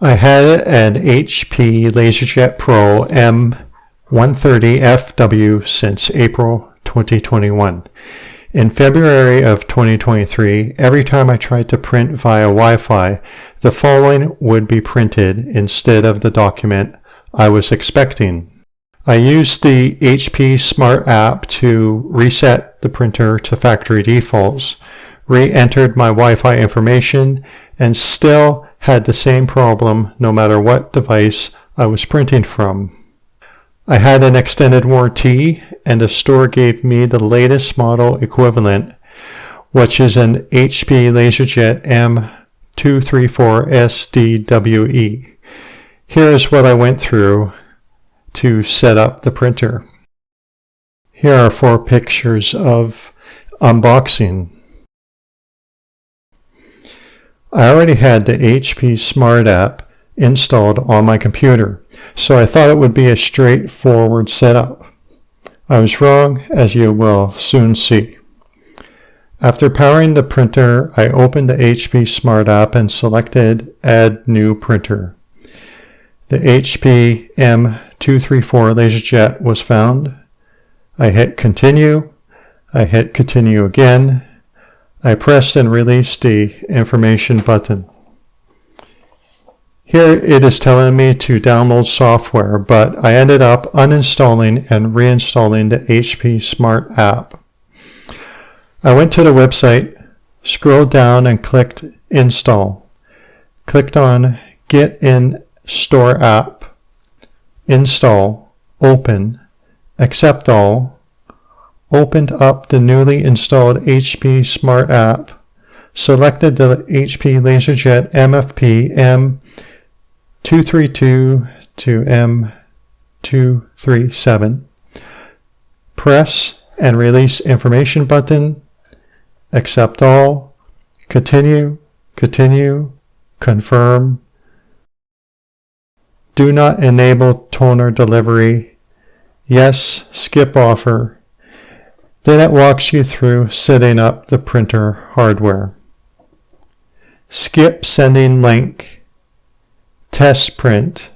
I had an HP LaserJet Pro M130FW since April 2021. In February of 2023, every time I tried to print via Wi-Fi, the following would be printed instead of the document I was expecting. I used the HP Smart app to reset the printer to factory defaults, re-entered my Wi-Fi information, and still had the same problem no matter what device I was printing from. I had an extended warranty, and the store gave me the latest model equivalent, which is an HP LaserJet M234sdwe. Here is what I went through to set up the printer. Here are 4 pictures of unboxing. I already had the HP Smart app installed on my computer, so I thought it would be a straightforward setup. I was wrong, as you will soon see. After powering the printer, I opened the HP Smart app and selected Add New Printer. The HP M234 LaserJet was found. I hit Continue. I hit Continue again. I pressed and released the information button. Here it is telling me to download software, but I ended up uninstalling and reinstalling the HP Smart app. I went to the website, scrolled down and clicked Install. Clicked on Get in Store App, Install, Open, Accept All, opened up the newly installed HP Smart app, selected the HP LaserJet MFP M232 to M237, press and release information button, accept all, continue, confirm, do not enable toner delivery, yes, skip offer. Then it walks you through setting up the printer hardware. Skip sending link, test print,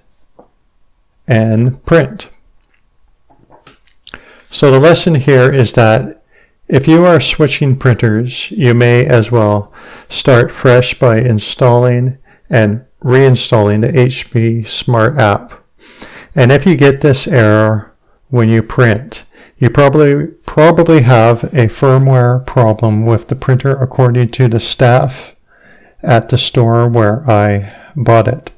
and print. So the lesson here is that if you are switching printers, you may as well start fresh by installing and reinstalling the HP Smart app. And if you get this error when you print, you probably have a firmware problem with the printer according to the staff at the store where I bought it.